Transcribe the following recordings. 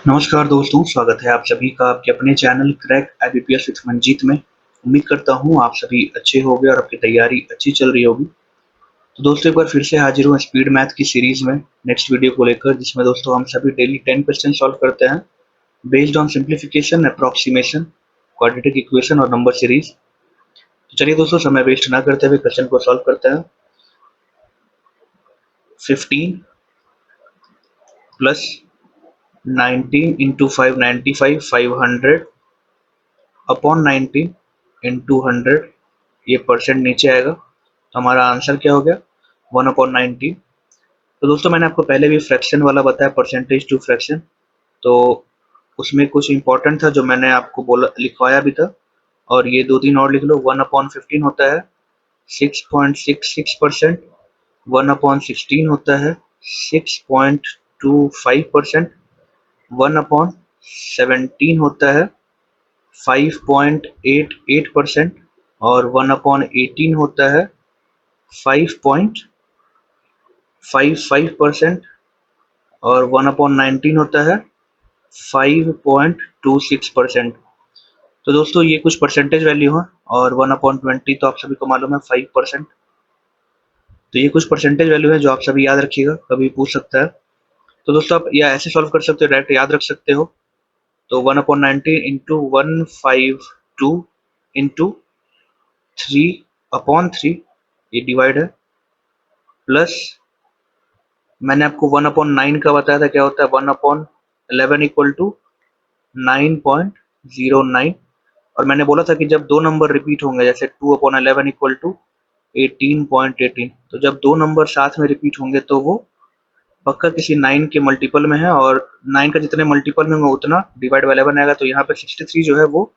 नमस्कार दोस्तों, स्वागत है आप सभी का आपके अपने channel crack IBPS with Manjeet में। उम्मीद करता हूँ आप सभी अच्छे होंगे और आपकी तैयारी अच्छी चल रही होगी। तो दोस्तों एक बार फिर से हाजिर हूँ स्पीड मैथ की सीरीज में नेक्स्ट वीडियो को लेकर, जिसमें दोस्तों हम सभी डेली 10 क्वेश्चन सॉल्व करते हैं based on simplification, approximation, quadratic equation और नंबर सीरीज। तो चलिए दोस्तों, समय वेस्ट ना करते हुए क्वेश्चन को सॉल्व करते हैं। 15 प्लस 19 इंटू 595 500 अपॉन 19 इंटू 100, ये परसेंट नीचे आएगा। तो हमारा आंसर क्या हो गया, 1/19। तो दोस्तों मैंने आपको पहले भी फ्रैक्शन वाला बताया, परसेंटेज टू फ्रैक्शन। तो उसमें कुछ इंपॉर्टेंट था जो मैंने आपको बोला, लिखवाया भी था, और ये दो तीन और लिख लो। 1/15 होता है 6.66%, 1/16 होता है 6.25%, 1/17 होता है 5.88%, और 1/18 होता है 5.55%, और 1/19 होता है 5.26%। तो दोस्तों ये कुछ परसेंटेज वैल्यू है, और 1/20 तो आप सभी को मालूम है 5%। तो ये कुछ परसेंटेज वैल्यू है जो आप सभी याद रखिएगा, कभी पूछ सकता है। तो दोस्तों आप या ऐसे सॉल्व कर सकते हो, डायरेक्ट याद रख सकते हो। तो 1/19 इंटू 152 इंटू 3/3, ये डिवाइड है, प्लस मैंने आपको 1/9 का बताया था क्या होता है, 1/11 इक्वल टू 9.09। और मैंने बोला था कि जब दो नंबर रिपीट होंगे, जैसे 2/11 इक्वल टू 18.18, तो जब दो नंबर साथ में रिपीट होंगे तो वो पक्का किसी 9 के मल्टीपल में है, और 9 का जितने मल्टीपल में होंगे उतना डिवाइड बाय 11 आएगा। तो यहाँ पे 63 जो है वो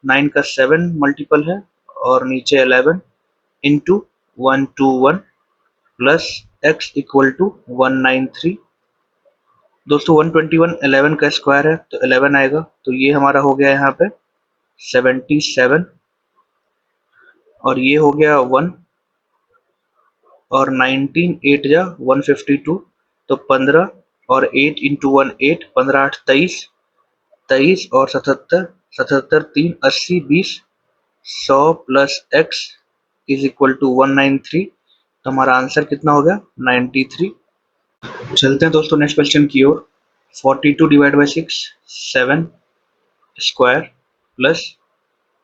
9 का 7 मल्टीपल है, और नीचे 11 into 121 plus x equal to 193। दोस्तों 121 11 का स्क्वायर है तो 11 आएगा, तो ये हमारा हो गया यहाँ पे 77, और ये हो गया 1, और 19 8 जा 152, तो 15, और 8 इंटू 1 8, 15 8 23, 23 और 77, 77 3 80 20, 100 plus x is equal to 193। तो हमारा आंसर कितना हो गया, 93। चलते हैं दोस्तों नेक्स्ट क्वेश्चन की ओर। 42 डिवाइड बाई 6 7 स्क्वायर प्लस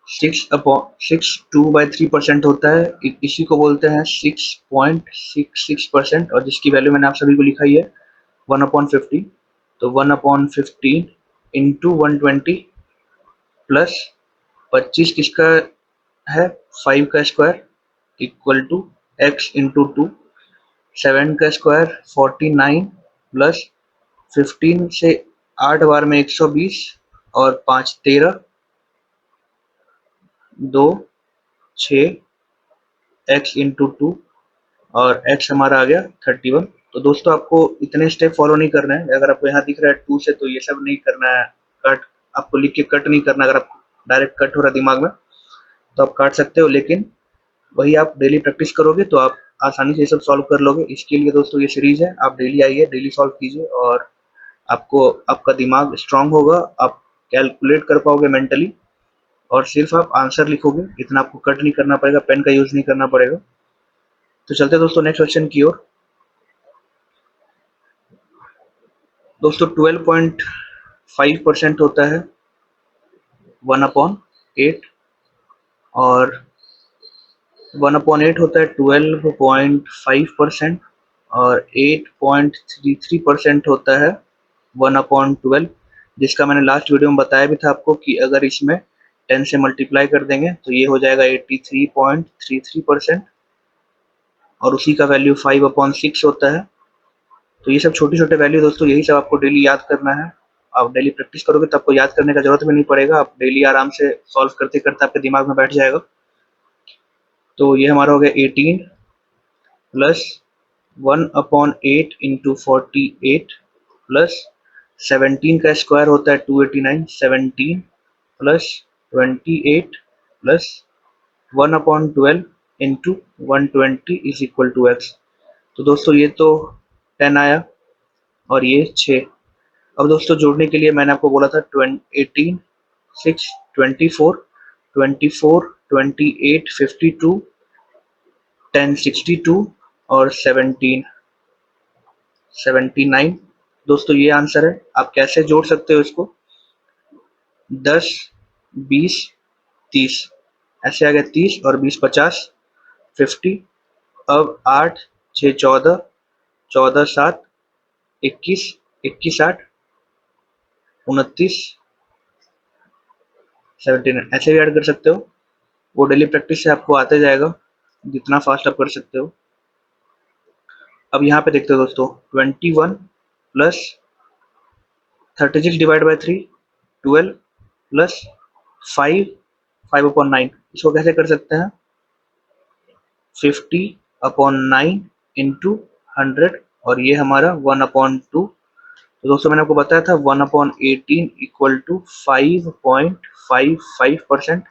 6/2/3% होता है, इसी को बोलते हैं 6.66%, और जिसकी वैल्यू मैंने आप सभी को लिखाई है 1/15। तो 1/15 इंटू 120 प्लस 25 किसका है, 5 का square equal to x into 2, 7 का स्क्वायर 49 प्लस 15 से 8 बार में 120, और 5 13, 2 6, x इंटू 2, और x हमारा आ गया 31। तो दोस्तों आपको इतने स्टेप फॉलो नहीं करना है। अगर आपको यहाँ दिख रहा है 2 से, तो ये सब नहीं करना है। कट आपको लिख के कट नहीं करना। अगर आपको डायरेक्ट कट हो रहा है दिमाग में तो आप काट सकते हो, लेकिन वही आप डेली प्रैक्टिस करोगे तो आप आसानी से ये सब सॉल्व कर लोगे। इसके लिए दोस्तों ये सीरीज है, आप डेली आइए, डेली सॉल्व कीजिए, और आपको आपका दिमाग स्ट्रांग होगा, आप कैलकुलेट कर पाओगे मेंटली, और सिर्फ आप आंसर लिखोगे। इतना आपको कट नहीं करना पड़ेगा, पेन का यूज नहीं करना पड़ेगा। तो चलते हैं दोस्तों नेक्स्ट क्वेश्चन की ओर। दोस्तों 12.5% होता है 1/8, और 1/8 होता है 12.5%, और 8.33% होता है 1/12, जिसका मैंने लास्ट वीडियो में बताया भी था आपको कि अगर इसमें 10 से मल्टीप्लाई कर देंगे तो ये हो जाएगा 83.33%, और उसी का वैल्यू 5/6 होता है। तो ये सब छोटे छोटे वैल्यू दोस्तों, यही सब आपको डेली याद करना है। आप डेली प्रैक्टिस करोगे तो आपको याद करने का जरूरत भी नहीं पड़ेगा, आप डेली आराम से सॉल्व करते करते आपके दिमाग में बैठ जाएगा। तो ये हमारा हो गया 18 प्लस 1/8 इंटू 48 प्लस 17 का स्क्वायर होता है 289, 17 plus 28 plus 1/12 into 120 is equal to x। तो दोस्तों ये तो 10 आया, और ये 6, अब दोस्तों जोड़ने के लिए मैंने आपको बोला था 18, 6, 24, 24, 28, 52, 10, 62 और 17, 79। दोस्तों ये आंसर है। आप कैसे जोड़ सकते हो इसको? 10, 20, 30 ऐसे आ गया, 30 और 20 50, 50। अब 8, 6, 14, 14, 7, 21, 21, 8, 29, 17 ऐसे भी ऐड कर सकते हो। वो डेली प्रैक्टिस से आपको आते जाएगा, जितना फास्ट आप कर सकते हो। अब यहाँ पे देखते हो दोस्तों, 21 प्लस 36 डिवाइड बाई 3, 12 प्लस 5, 5/9। इसको कैसे कर सकते हैं? 50/9 इंटू 100 और ये हमारा 1/2। तो दोस्तों मैंने आपको बताया था 1/18 इक्वल टू 5.55%।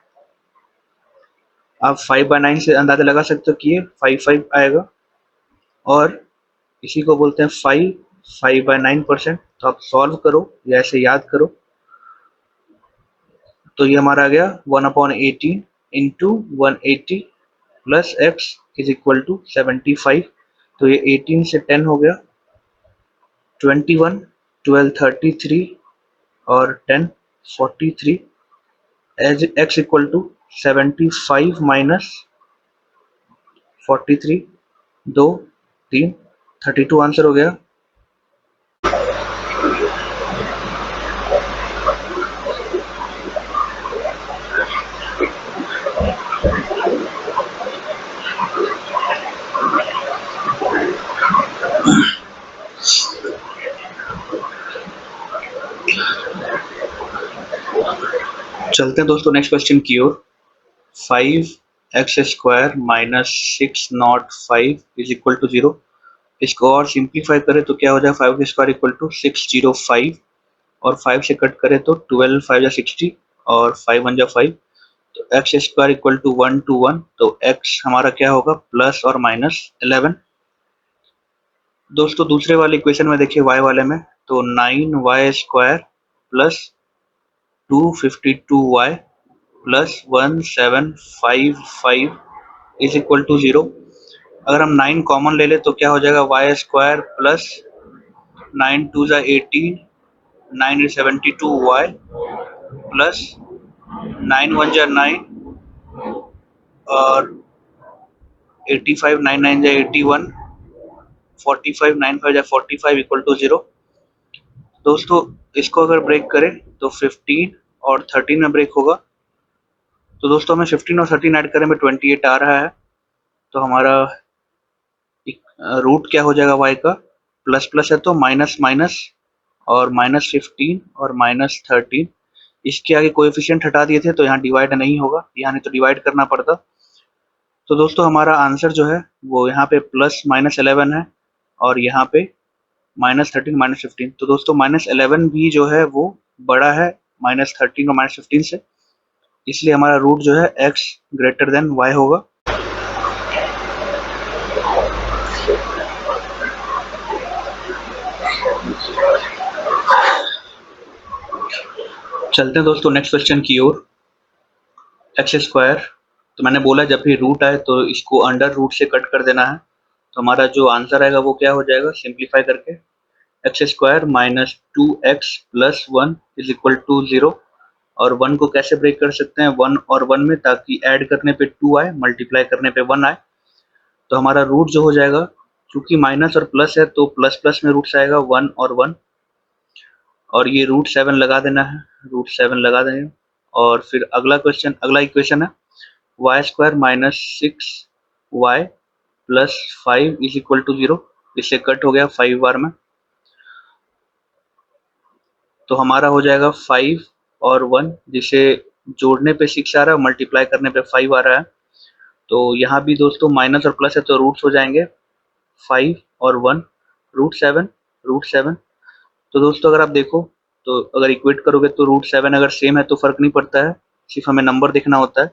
आप 5/9 से अंदाजा लगा सकते हो कि ये 55 आएगा, और इसी को बोलते हैं 5/9%। तो आप सॉल्व करो या ऐसे याद करो, तो ये हमारा आ गया 1/18 into 180 plus x is equal to 75। तो ये 18 से 10 हो गया, 21, 12, 33 और 10, 43 as x equal to 75 minus 43, 2, 3, 32 answer हो गया। चलते हैं दोस्तों नेक्स्ट क्वेश्चन की ओर। 5x² minus 605 is equal to 0। इसको और सिंप्लीफाई करें तो क्या हो जाए? 5x² इक्वल टू 605 और 5 से कट करें तो 12 5 जा 60 और 5 1 जा 5। तो x² इक्वल टू 1 to 1। तो x हमारा क्या होगा? प्लस और माइनस 11। दोस्तों दूसरे वाले इक्वेशन में देखिए y वाले में, तो 9y² plus 252y plus 1755 is equal to 0। अगर हम 9 कॉमन ले ले तो क्या हो जाएगा? y² प्लस 9 2 जा 18, 9 72y प्लस 9 1 जा 9 और 85 9 9 जा 81, 45 9 5 जा 45 इक्वल टू 0। दोस्तों इसको अगर ब्रेक करें तो 15 और 13 में ब्रेक होगा। तो दोस्तों हमें 15 और 13 ऐड करें में 28 आ रहा है। तो हमारा रूट क्या हो जाएगा y का? प्लस प्लस है तो माइनस माइनस और -15 और -13। इसके आगे कोएफिशिएंट हटा दिए थे तो यहाँ डिवाइड नहीं होगा, यहाँ नहीं तो डिवाइड करना पड़ता। तो दोस्तों हमारा आंसर जो है वो यहाँ पे प्लस -11 है और यहाँ पे -13 -15। तो दोस्तों -11 भी जो है वो बड़ा है -13 और -15 से, इसलिए हमारा रूट जो है x ग्रेटर देन y होगा। चलते हैं दोस्तों नेक्स्ट क्वेश्चन की ओर। x², तो मैंने बोला जब भी रूट आए तो इसको अंडर रूट से कट कर देना है। तो हमारा जो आंसर आएगा वो क्या हो जाएगा? सिंप्लीफाई करके x² minus 2x plus 1 is equal to 0। और 1 को कैसे ब्रेक कर सकते हैं? 1 और 1 में, ताकि ऐड करने पे 2 आए, मल्टीप्लाई करने पे 1 आए। तो हमारा रूट जो हो जाएगा, क्योंकि माइनस और प्लस है तो प्लस प्लस में रूट्स आएगा 1 और 1, और ये √7 लगा देना है, √7 लगा देंगे। और फिर अगला इक्वेशन है y² minus 6y plus 5 is equal to 0। इससे कट हो गया 5 बार में, तो हमारा हो जाएगा 5 और 1, जिसे जोड़ने पे 6 आ रहा है, मल्टीप्लाई करने पे 5 आ रहा है। तो यहाँ भी दोस्तों माइनस और प्लस है तो रूट्स हो जाएंगे 5 और 1, √7। तो दोस्तों अगर आप देखो तो अगर इक्वेट करोगे तो √7 अगर सेम है तो फर्क नहीं पड़ता है, सिर्फ हमें नंबर देखना होता है।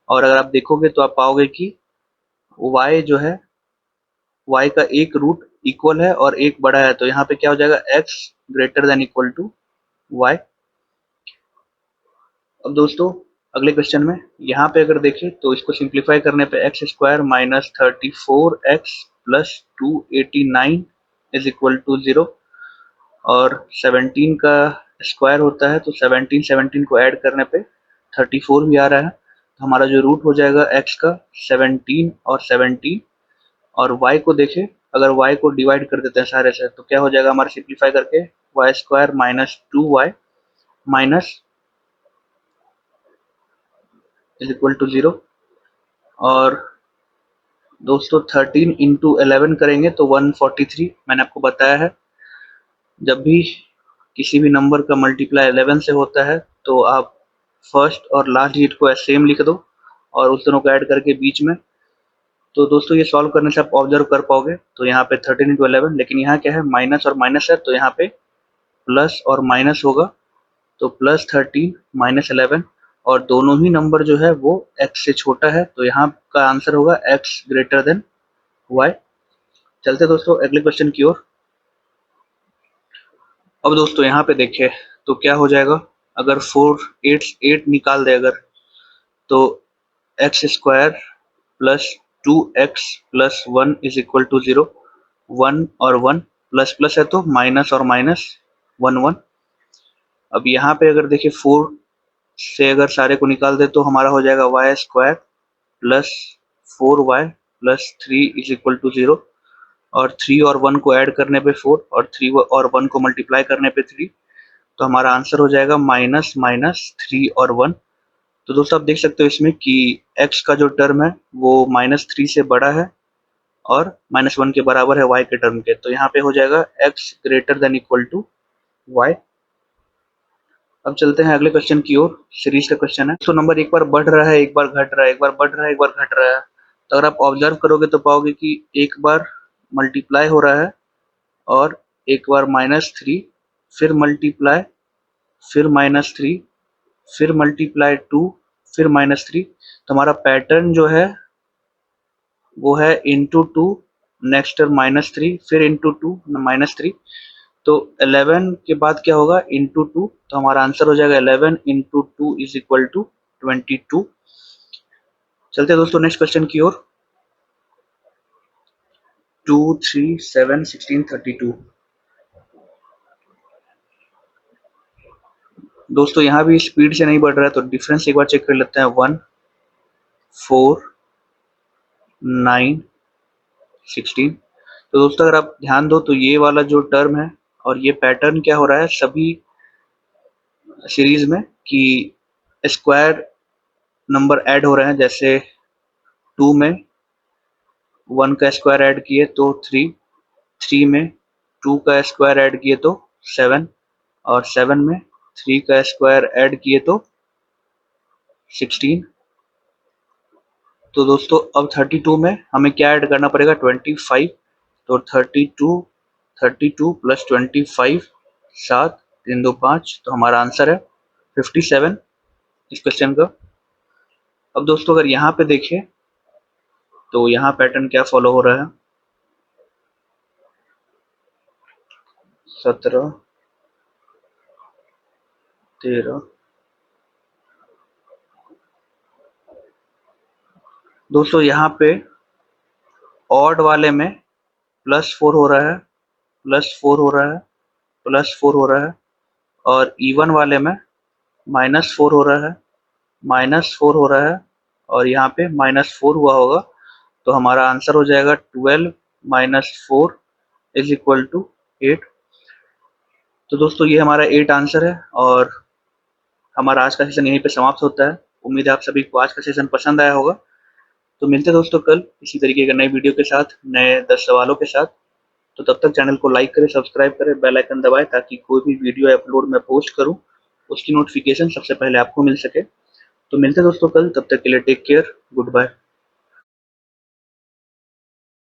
और अगर आप देखोगे तो आप पाओगे कि y जो है, y का एक रूट इक्वल है और एक बड़ा है, तो यहाँ पे क्या हो जाएगा? x greater than equal to y। अब दोस्तों अगले क्वेश्चन में यहाँ पे अगर देखें तो इसको सिंप्लीफाई करने पे x square minus 34x plus 289 is equal to 0 और 17 का स्क्वायर होता है तो 17 को ऐड करने पे 34 भी आ रहा है। तो हमारा जो रूट हो जाएगा x का 17 और 17 और y को देखें, अगर y को डिवाइड कर देते हैं सारे से तो क्या हो जाएगा हमारा सिंप्लीफाई करके y square minus 2y minus is equal to 0 और दोस्तों 13 इंटू 11 करेंगे तो 143। मैंने आपको बताया है जब भी किसी भी नंबर का मल्टीप्लाई 11 से होता है तो आप फर्स्ट और लास्ट डिजिट को सेम लिख दो और उस दोनों को ऐड करके बीच में। तो दोस्तों ये सॉल्व करने से आप ऑब्जर्व कर पाओगे तो यहाँ पे 13 इंटू 11, लेकिन यहाँ क्या है माइनस और माइनस है तो यहाँ पे प्लस और माइनस होगा तो प्लस 13 माइनस 11 और दोनों ही नंबर जो है वो x से छोटा है तो यहाँ का आंसर होगा x ग्रेटर देन y। चलते दोस्तों अगले क्वेश्चन की ओर। अब दोस्तों यहाँ पे देखिए तो क्या हो जाएगा अगर 8 निकाल दे अगर तो x square plus 2x plus 1 is equal to 0। 1 और 1 प्लस प्लस है तो माइनस और माइनस 1 1। अब यहाँ पे अगर देखिए 4 से अगर सारे को निकाल दे तो हमारा हो जाएगा y square plus 4y plus 3 is equal to 0 और 3 और 1 को ऐड करने पे 4 और 3 और 1 को मल्टीप्लाई करने पे 3 तो हमारा आंसर हो जाएगा माइनस माइनस 3 और 1। तो दोस्तों आप देख सकते हो इसमें कि x का जो टर्म है वो -3 से बड़ा है और -1 के बराबर है y के टर्म के, तो यहाँ पे हो जाएगा x greater than equal to y। अब चलते हैं अगले क्वेश्चन की ओर। सीरीज का क्वेश्चन है तो नंबर एक बार बढ़ रहा है एक बार घट रहा है, एक बार बढ़ रहा है एक बार घट रहा है। तो अगर आप ऑब्जर्व करोगे तो पाओगे कि एक बार मल्टीप्लाई हो रहा है और एक बार -3 फिर मल्टीप्लाई फिर -3 फिर मल्टीप्लाई 2 फिर -3। तो हमारा पैटर्न जो है वो है इंटू 2 नेक्स्ट टर्म -3 फिर इंटू 2 -3। तो 11 के बाद क्या होगा इंटू 2 तो हमारा आंसर हो जाएगा 11 इंटू 2 इज इक्वल टू 22। चलते हैं दोस्तों नेक्स्ट क्वेश्चन की ओर। 2 3 7 16 32। दोस्तों यहाँ भी स्पीड से नहीं बढ़ रहा है तो डिफरेंस एक बार चेक कर लेते हैं। 1 4 9 16। तो दोस्तों अगर आप ध्यान दो तो ये वाला जो टर्म है और ये पैटर्न क्या हो रहा है सभी सीरीज में कि स्क्वायर नंबर ऐड हो रहे हैं। जैसे 2 में 1 का स्क्वायर ऐड किए तो 3, 3 में 2 का स्क्वायर ऐड किए तो 7 और 7 में 3 का स्क्वायर ऐड किए तो 16। तो दोस्तों अब 32 में हमें क्या ऐड करना पड़ेगा 25। तो 32 प्लस 25 7 3 2 5 तो हमारा आंसर है 57 इस क्वेश्चन का। अब दोस्तों अगर यहाँ पे देखें तो यहाँ पैटर्न क्या फॉलो हो रहा है 17 13। दोस्तों यहाँ पे ऑड वाले में +4 हो रहा है +4 हो रहा है +4 हो रहा है और इवन वाले में -4 हो रहा है -4 हो रहा है और यहाँ पे -4 हुआ होगा। तो हमारा आंसर हो जाएगा 12 -4 इज इक्वल टू 8। तो दोस्तों ये हमारा 8 आंसर है और हमारा आज का सेशन यहीं पे समाप्त होता है। उम्मीद है आप सभी को आज का सेशन पसंद आया होगा। तो मिलते हैं दोस्तों कल इसी तरीके के नए वीडियो के साथ, नए 10 सवालों के साथ। तो तब तक चैनल को लाइक करें, सब्सक्राइब करें, बेल आइकन दबाएं ताकि कोई भी वीडियो अपलोड मैं पोस्ट करूं उसकी नोटिफिकेशन सबसे पहले आपको मिल सके। तो मिलते हैं दोस्तों कल, तब तक के लिए टेक केयर, गुड बाय।